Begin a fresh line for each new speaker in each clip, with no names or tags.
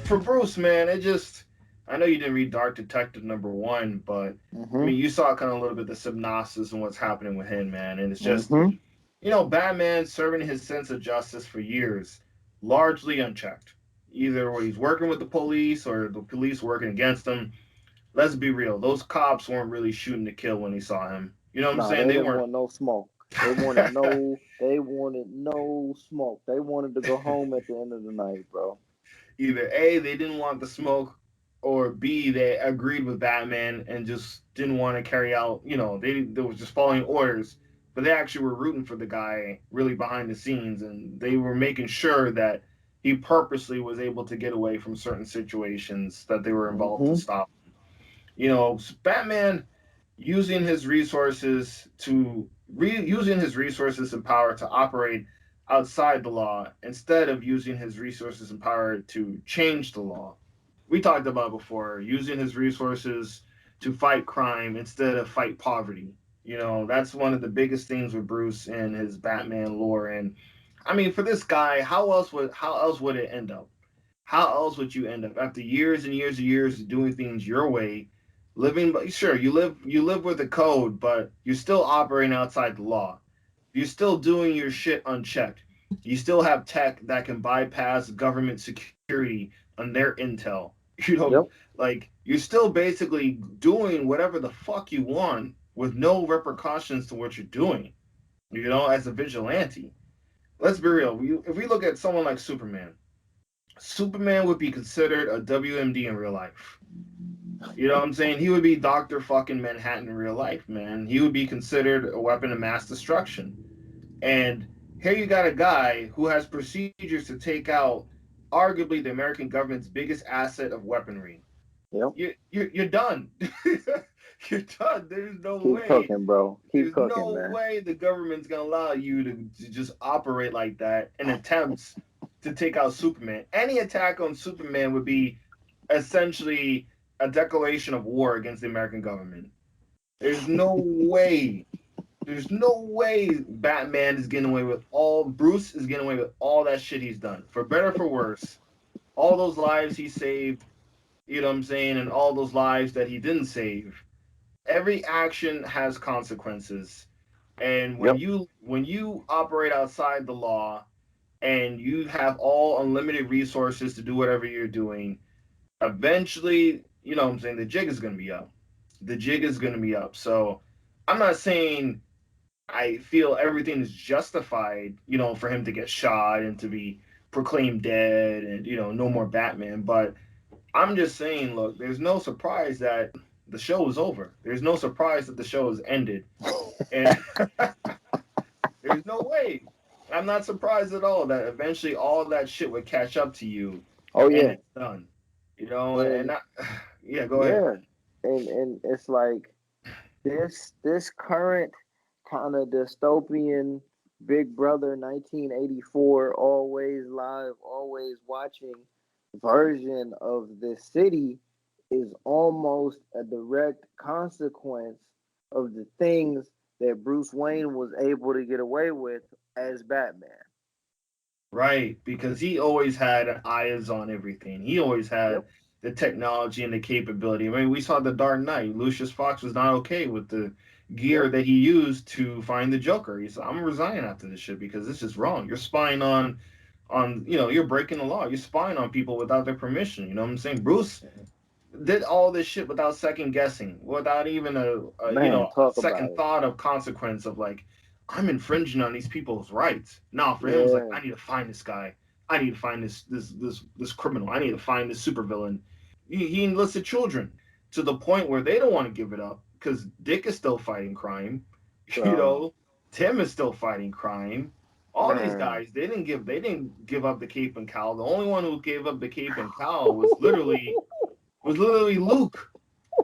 for Bruce, man, I know you didn't read Dark Detective #1, but I
Mm-hmm.
mean, you saw kind of a little bit of the synopsis and what's happening with him, man. And it's just,
Mm-hmm.
Batman serving his sense of justice for years, largely unchecked. Either when he's working with the police or the police working against him. Let's be real, those cops weren't really shooting to kill when they saw him. You know what I'm
Nah, they
saying? They
didn't
weren't.
want no smoke. They wanted no smoke. They wanted to go home at the end of the night, bro.
Either A, they didn't want the smoke, or B, they agreed with Batman and just didn't want to carry out, they were just following orders, but they actually were rooting for the guy really behind the scenes, and they were making sure that he purposely was able to get away from certain situations that they were involved to
Mm-hmm.
stop. Batman using his resources using his resources and power to operate outside the law instead of using his resources and power to change the law. We talked about before using his resources to fight crime instead of fight poverty. That's one of the biggest things with Bruce and his Batman lore. And I mean, for this guy, how else would it end up? How else would you end up after years and years and years of doing things your way, living? But sure, you live with the code, but you're still operating outside the law. You're still doing your shit unchecked. You still have tech that can bypass government security on their intel.
Yep.
Like you're still basically doing whatever the fuck you want with no repercussions to what you're doing. As a vigilante. Let's be real. If we look at someone like Superman would be considered a WMD in real life. You know what I'm saying? He would be Dr. fucking Manhattan in real life, man. He would be considered a weapon of mass destruction. And here you got a guy who has procedures to take out arguably the American government's biggest asset of weaponry.
Yep.
You're done. You're done. There's no
Keep
way.
cooking, bro. Keep
There's
cooking,
no
man.
way the government's gonna allow you to just operate like that in attempts to take out Superman. Any attack on Superman would be essentially a declaration of war against the American government. There's no way. There's no way Batman is getting away with all. Bruce is getting away with all that shit he's done. For better, for worse, all those lives he saved. You know what I'm saying, and all those lives that he didn't save. Every action has consequences, and when
Yep.
you operate outside the law and you have all unlimited resources to do whatever you're doing, eventually, you know what I'm saying, the jig is going to be up. The jig is going to be up. So I'm not saying I feel everything is justified, for him to get shot and to be proclaimed dead and, no more Batman. But I'm just saying, look, there's no surprise that the show is over. There's no surprise that the show has ended. And there's no way. I'm not surprised at all that eventually all that shit would catch up to you
Oh
and
yeah.
it's done. And
And
I, yeah, go ahead.
yeah. And it's like this current kind of dystopian Big Brother 1984 always live, always watching version of this city is almost a direct consequence of the things that Bruce Wayne was able to get away with as Batman.
Right, because he always had eyes on everything. He always had
Yep.
the technology and the capability. I mean, we saw the Dark Knight. Lucius Fox was not okay with the gear
Yep.
that he used to find the Joker. He said, "I'm resigning after this shit because this is wrong. You're spying you're breaking the law. You're spying on people without their permission." You know what I'm saying? Bruce did all this shit without second guessing, without even
Man,
a
talk about
second
it.
thought of consequence of like, I'm infringing on these people's rights. Now for him, it's like,
Yeah.
I need to find this guy. I need to find this criminal. I need to find this supervillain. He enlisted children to the point where they don't want to give it up because Dick is still fighting crime. You
Bro.
know, Tim is still fighting crime. All these
Man.
guys, they didn't give up the cape and cowl. The only one who gave up the cape and cowl was literally Luke.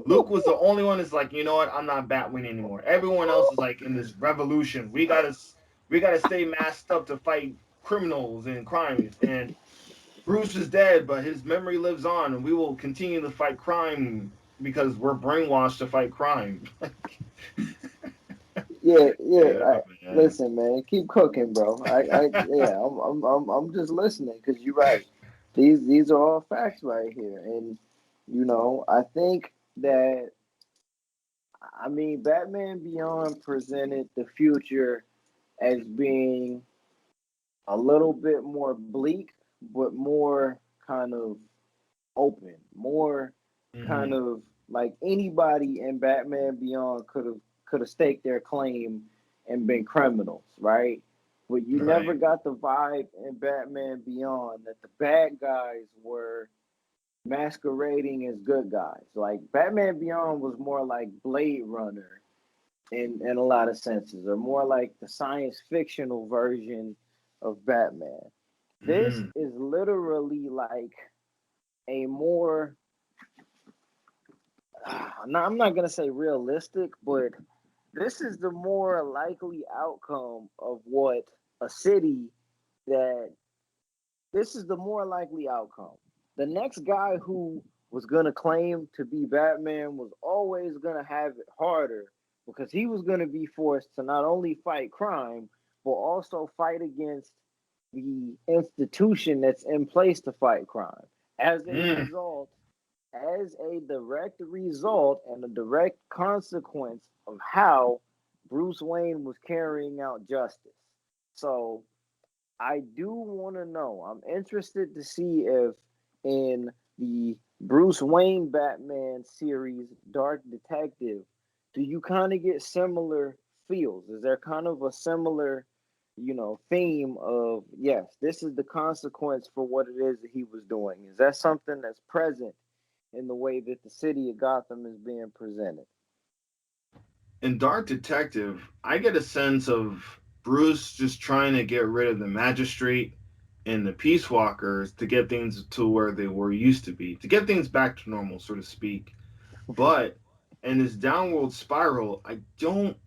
Luke was the only one that's like, you know what, I'm not Batwing anymore. Everyone else is like in this revolution. We gotta stay masked up to fight criminals and crimes. And Bruce is dead, but his memory lives on, and we will continue to fight crime because we're brainwashed to fight crime.
Yeah, yeah.
Yeah, man.
Listen, man, keep cooking, bro. Yeah, I'm just listening because you're right. These are all facts right here, and I think that Batman Beyond presented the future as being a little bit more bleak, but more kind of open, more kind
Mm-hmm.
of like anybody in Batman Beyond could have staked their claim and been criminals, right? But you never
Right.
got the vibe in Batman Beyond that the bad guys were masquerading as good guys. Like Batman Beyond was more like Blade Runner in a lot of senses, or more like the science fictional version of Batman. This
Mm-hmm.
is literally like a more I'm not gonna say realistic, but this is the more likely outcome of what a city that this is the more likely outcome. The next guy who was gonna claim to be Batman was always gonna have it harder because he was gonna be forced to not only fight crime but also fight against the institution that's in place to fight crime. As a
Mm.
result, as a direct result and a direct consequence of how Bruce Wayne was carrying out justice. So I do want to know. I'm interested to see if in the Bruce Wayne Batman series, Dark Detective, do you kind of get similar feels? Is there kind of a similar, theme of yes, this is the consequence for what it is that he was doing? Is that something that's present in the way that the city of Gotham is being presented?
In Dark Detective, I get a sense of Bruce just trying to get rid of the magistrate and the Peace Walkers to get things to where they were used to be, to get things back to normal, so to speak. But in this downward spiral, I don't,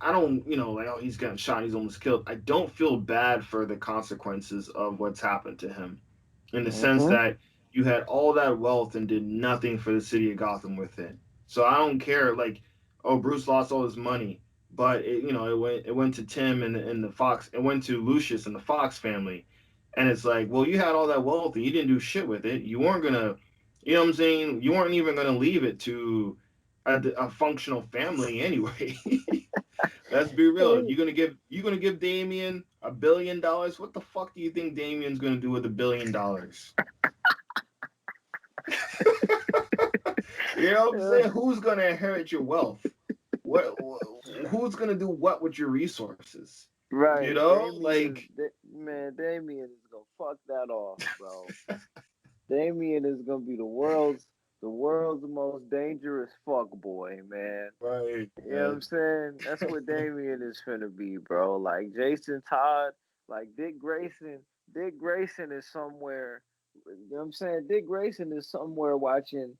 like, oh, he's gotten shot, he's almost killed. I don't feel bad for the consequences of what's happened to him, in the sense
Mm-hmm.
that you had all that wealth and did nothing for the city of Gotham with it. So I don't care. Like, oh, Bruce lost all his money, but it went to Tim and the Fox. It went to Lucius and the Fox family, and it's like, well, you had all that wealth and you didn't do shit with it. You weren't gonna, you know what I'm saying? You weren't even gonna leave it to a functional family anyway. Let's be real. You gonna give Damien $1 billion? What the fuck do you think Damien's gonna do with $1 billion? You know what I'm saying? Who's gonna inherit your wealth? What? Who's gonna do what with your resources? You
Right,
know, like,
Man, Damien is gonna fuck that off, bro. Damien is gonna be the world's most dangerous fuck boy, man.
right,
You know what I'm saying? That's what Damien is finna be, bro. Like Jason Todd, like Dick Grayson. Dick Grayson is somewhere. You know what I'm saying? Dick Grayson is somewhere watching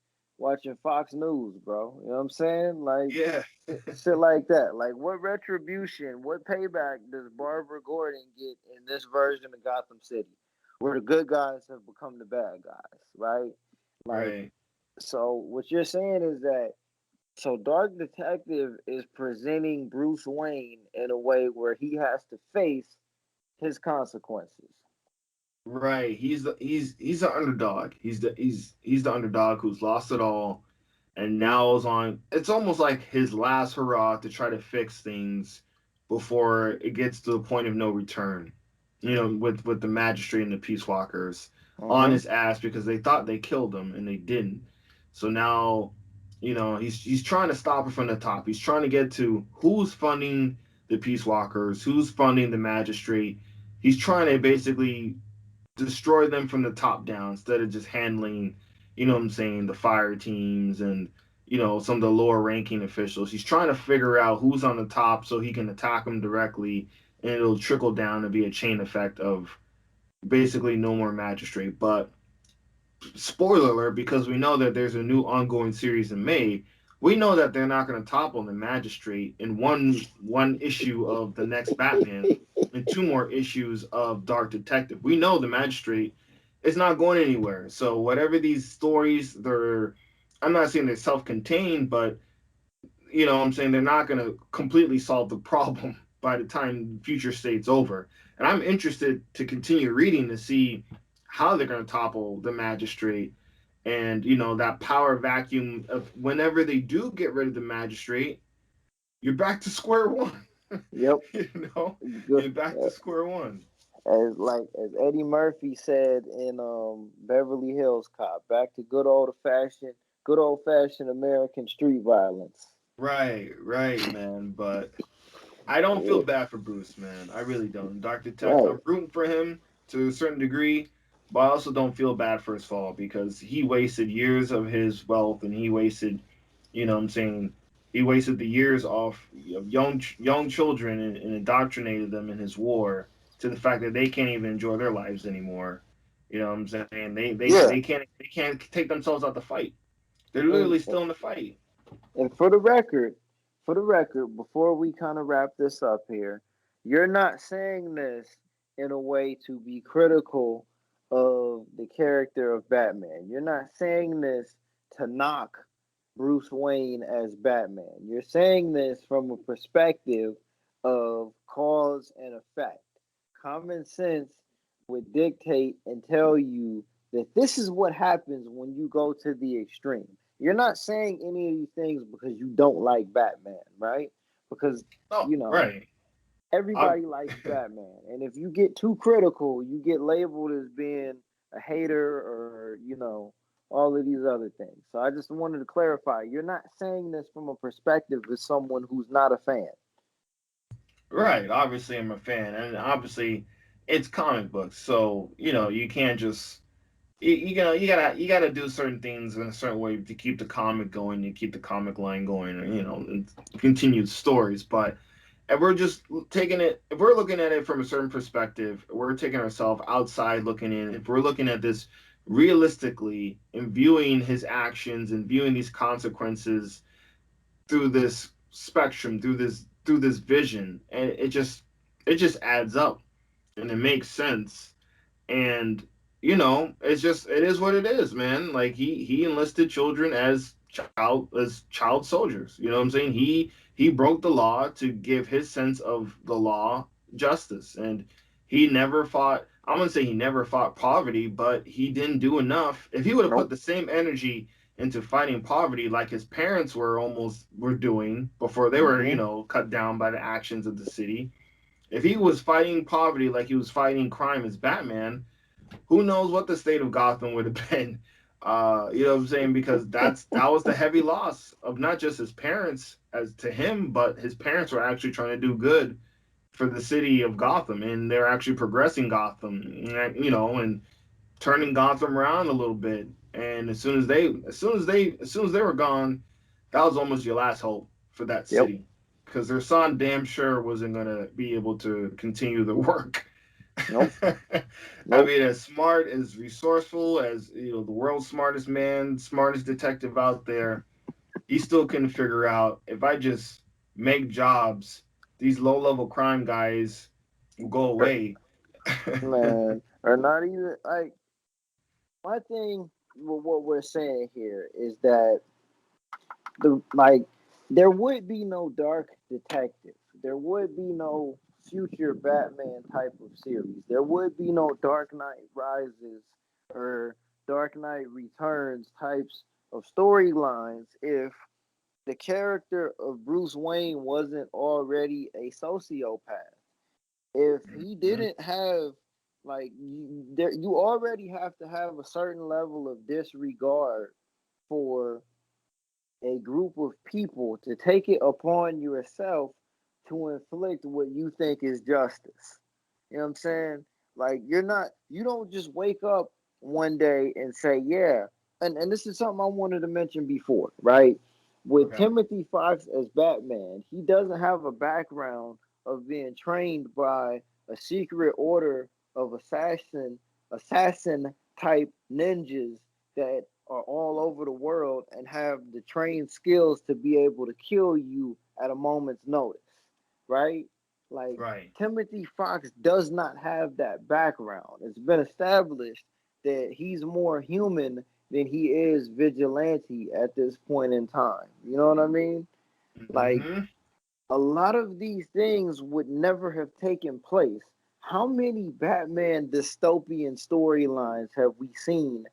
Fox News, bro. You know what I'm saying? Like
yeah,
shit like that. Like what retribution, what payback does Barbara Gordon get in this version of Gotham City, where the good guys have become the bad guys, right? Like
right.
so, what you're saying is that Dark Detective is presenting Bruce Wayne in a way where he has to face his consequences.
Right. He's the underdog. He's the underdog who's lost it all and now is on, it's almost like his last hurrah to try to fix things before it gets to the point of no return. With the magistrate and the peace walkers on
Uh-huh.
his ass because they thought they killed him and they didn't. So now, he's trying to stop it from the top. He's trying to get to who's funding the peace walkers, who's funding the magistrate. He's trying to basically destroy them from the top down instead of just handling, what I'm saying, the fire teams and, some of the lower ranking officials. He's trying to figure out who's on the top so he can attack them directly and it'll trickle down to be a chain effect of basically no more magistrate. But spoiler alert, because we know that there's a new ongoing series in May, we know that they're not going to topple the magistrate in one issue of the next Batman and two more issues of Dark Detective. We know the magistrate is not going anywhere. So whatever these stories, I'm not saying they're self-contained, but I'm saying they're not going to completely solve the problem by the time future state's over. And I'm interested to continue reading to see how they're going to topple the magistrate, and that power vacuum of whenever they do get rid of the magistrate, you're back to square one.
Yep.
you know,
Good.
you're back to square one.
As Eddie Murphy said in Beverly Hills Cop, back to good old fashioned American street violence.
Right, right, man. But I don't feel
Yeah,
bad for Bruce, man. I really don't. Dr. Tech,
right.
I'm rooting for him to a certain degree, but I also don't feel bad for his fall because he wasted years of his wealth, and he wasted, what I'm saying, he wasted the years off of young children, and indoctrinated them in his war to the fact that they can't even enjoy their lives anymore. You know what I'm saying?
Yeah.
They can't take themselves out the fight. They're
And
literally still in the fight.
and for the record, before we kind of wrap this up here, you're not saying this in a way to be critical of the character of Batman. You're not saying this to knock Bruce Wayne as Batman. You're saying this from a perspective of cause and effect. Common sense would dictate and tell you that this is what happens when you go to the extreme. You're not saying any of these things because you don't like Batman, right? Because,
Oh,
you know,
right. I,
everybody likes Batman. And if you get too critical, you get labeled as being a hater or, all of these other things. So I just wanted to clarify you're not saying this from a perspective of someone who's not a fan.
Right. Obviously, I'm a fan, and obviously, it's comic books, so you can't just you gotta do certain things in a certain way to keep the comic going, to keep the comic line going, and continued stories. But if we're looking at it from a certain perspective, we're taking ourselves outside looking in. If we're looking at this realistically and viewing his actions and viewing these consequences through this spectrum, through this vision, and it just adds up and it makes sense. And it is what it is, man. Like he enlisted children as child soldiers. You know what I'm saying? He broke the law to give his sense of the law justice, and he never fought. I'm gonna say he never fought poverty, but he didn't do enough. If he would have put
Nope.
the same energy into fighting poverty like his parents were doing before they were,
Hmm.
cut down by the actions of the city. If he was fighting poverty like he was fighting crime as Batman, who knows what the state of Gotham would have been. You know what I'm saying? Because that was the heavy loss of not just his parents as to him, but his parents were actually trying to do good for the city of Gotham, and they're actually progressing Gotham, and turning Gotham around a little bit. And as soon as they were gone, that was almost your last hope for that
Yep.
city, because their son damn sure wasn't gonna be able to continue the work.
Nope.
I
Nope.
mean, as smart, as resourceful as the world's smartest man, smartest detective out there, he still couldn't figure out, if I just make jobs, these low-level crime guys will go
Or,
away.
man, or not even like my thing with what we're saying here is that there would be no Dark Detective. There would be no future Batman type of series. There would be no Dark Knight Rises or Dark Knight Returns types of storylines if the character of Bruce Wayne wasn't already a sociopath. If he didn't have you already have to have a certain level of disregard for a group of people to take it upon yourself to inflict what you think is justice. You know what I'm saying? Like you don't just wake up one day and say, yeah. And this is something I wanted to mention before, right? With
Okay.
Timothy Fox as Batman, he doesn't have a background of being trained by a secret order of assassin type ninjas that are all over the world and have the trained skills to be able to kill you at a moment's notice, right? Like
Right.
Timothy Fox does not have that background. It's been established that he's more human than he is vigilante at this point in time. You know what I mean? Like
Mm-hmm.
a lot of these things would never have taken place how many Batman dystopian storylines have we seen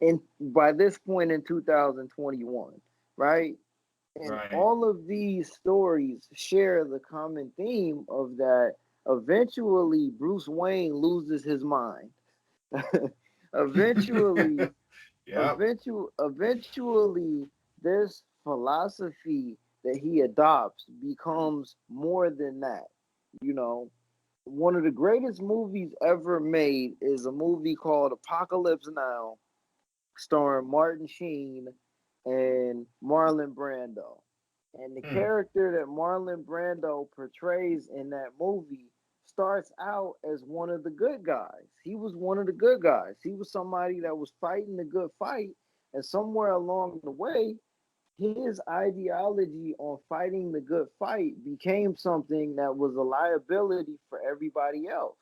in by this point in 2021, right? And
Right.
all of these stories share the common theme of that eventually Bruce Wayne loses his mind. eventually,
Yep.
eventually, this philosophy that he adopts becomes more than that. You know, one of the greatest movies ever made is a movie called Apocalypse Now, starring Martin Sheen and Marlon Brando. And the
Hmm.
character that Marlon Brando portrays in that movie starts out as one of the good guys. He was one of the good guys. He was somebody that was fighting the good fight. And somewhere along the way, his ideology on fighting the good fight became something that was a liability for everybody else.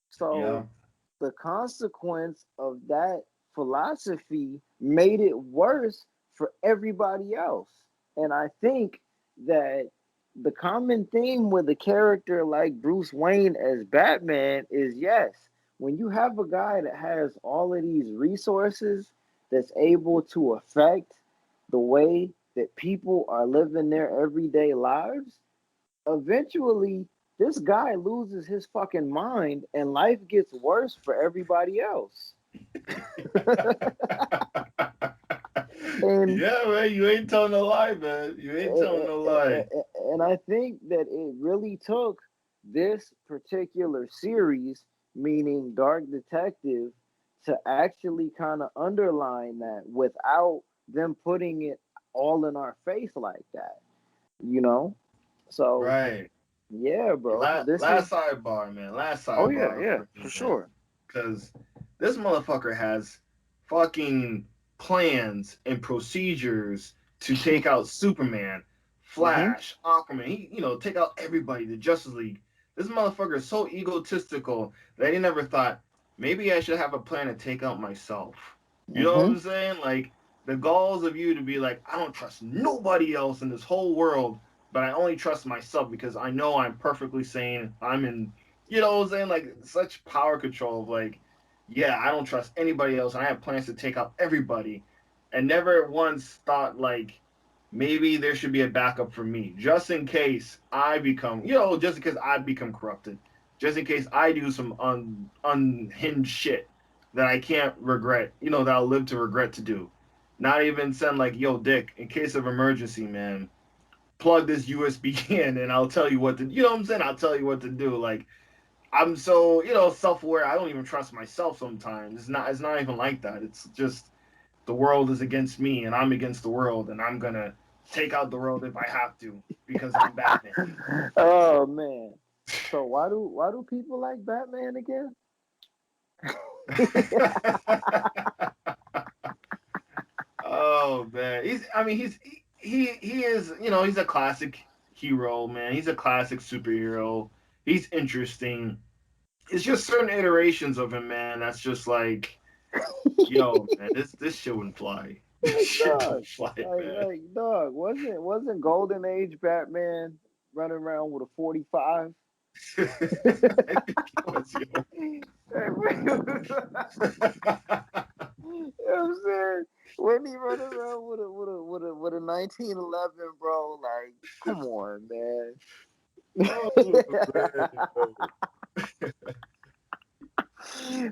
So
Yeah.
the consequence of that philosophy made it worse for everybody else. And I think that the common theme with a character like Bruce Wayne as Batman is yes, when you have a guy that has all of these resources that's able to affect the way that people are living their everyday lives, eventually this guy loses his fucking mind and life gets worse for everybody else. And
Yeah, man, you ain't telling no lie, man. You ain't telling no lie.
and I think that it really took this particular series, meaning Dark Detective, to actually kind of underline that without them putting it all in our face like that, you know? So,
Right.
yeah, bro. This is,
Last sidebar, man. Last
oh, yeah,
sidebar
yeah,
for
for
me, man.
sure.
Because this motherfucker has fucking plans and procedures to take out Superman,
Hmm.
Flash, Aquaman. Take out everybody, the Justice League. This motherfucker is so egotistical that he never thought, maybe I should have a plan to take out myself. You know what
Hmm.
I'm saying? Like, the goals of you to be like, I don't trust nobody else in this whole world, but I only trust myself because I know I'm perfectly sane. I'm in, you know what I'm saying? Like, such power control of like, yeah, I don't trust anybody else. And I have plans to take out everybody. And never once thought like maybe there should be a backup for me, just in case I become, just in case I become corrupted, just in case I do some unhinged shit that I can't regret, that I'll live to regret to do. Not even send like, yo, Dick, in case of emergency, man, plug this USB in and I'll tell you what to, you know what I'm saying? I'll tell you what to do. Like, I'm so, self-aware. I don't even trust myself sometimes. It's not even like that. It's just the world is against me and I'm against the world and I'm going to take out the world if I have to because I'm Batman.
Oh man. So why do people like Batman again?
Oh man. He is, he's a classic hero, man. He's a classic superhero. He's interesting. It's just certain iterations of him, man. That's just like, yo, man, this shit wouldn't fly. This
Like
shit don't
dog,
fly,
like
man.
like dog. Wasn't Golden Age Batman running around with a 45?
I think it was, yo.
You know what I'm saying? When he run around with a 1911, bro, like, come on, man.
Oh man, yo.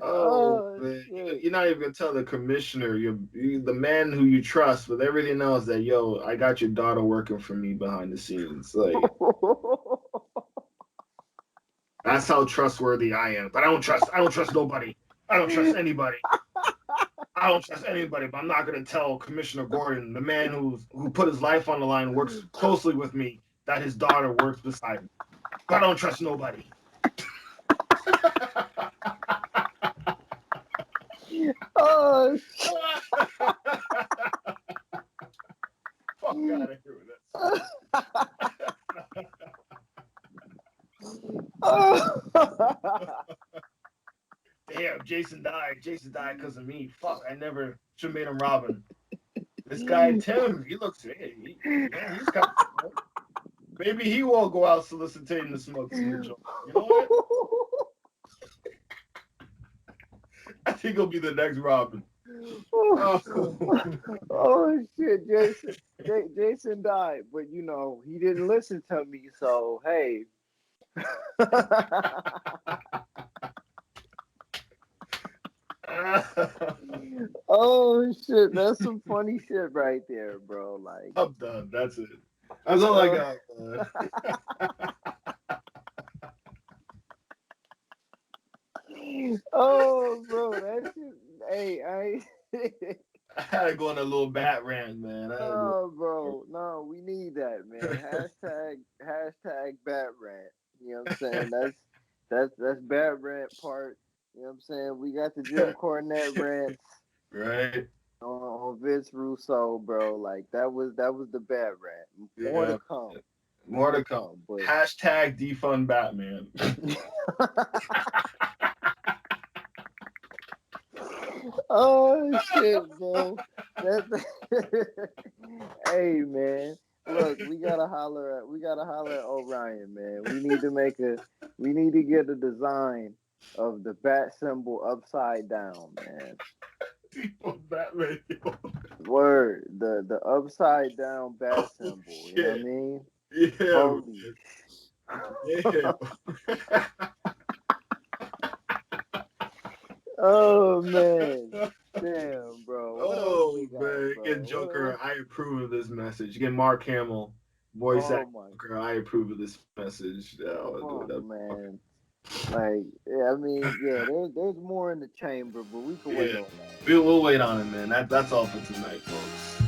Oh
Oh
man,
shit.
you're not even gonna tell the commissioner, the man who you trust with everything else that, yo, I got your daughter working for me behind the scenes. Like, that's how trustworthy I am. But I don't trust nobody. I don't trust anybody. I don't trust anybody. But I'm not gonna tell Commissioner Gordon, the man who put his life on the line, works closely with me, that his daughter works beside me. But I don't trust nobody.
Oh,
Fuck out of here with
oh.
that. Damn, Jason died. Jason died because of me. Fuck, I never should have made him Robin. This guy Tim, he looks, hey, he's kind of, maybe he won't go out soliciting the smugs in the joint. You know what? He gonna be the next Robin.
Oh,
Oh,
oh shit, Jason died, but you know he didn't listen to me. So hey. Oh shit, that's some funny shit right there, bro. Like,
I'm done. That's it. That's all I
uh,
got, man.
oh, bro, that shit. Hey,
I had to go on a little bat rant, man. I had to go.
no, bro, no, we need that, man. Hashtag bat rant. You know what I'm saying? That's bat rant part. You know what I'm saying? We got the Jim Cornette rants
Right?
on Vince Russo, bro. Like that was the bat rant. More to
Yeah.
come.
More
More to
to come.
come. But
Hashtag defund Batman.
oh shit, bro. That hey man. Look, we gotta holler at Orion, man. We need to get a design of the bat symbol upside down, man.
Defund Batman. Yo.
Word, the upside down bat
Oh
symbol, you know what I
shit.
mean?
Yeah,
Holy
man.
oh man.
Yeah.
Damn, bro. What else we
Oh
got,
man,
bro?
get Joker. I approve of this message. Get Mark Hamill, voice
Oh
act
my
Joker. I approve of this message.
fuck, man. Like, yeah, I mean, yeah, there's more in the chamber, but we can wait
Yeah,
on that.
we'll wait on it, man. That's all for tonight, folks.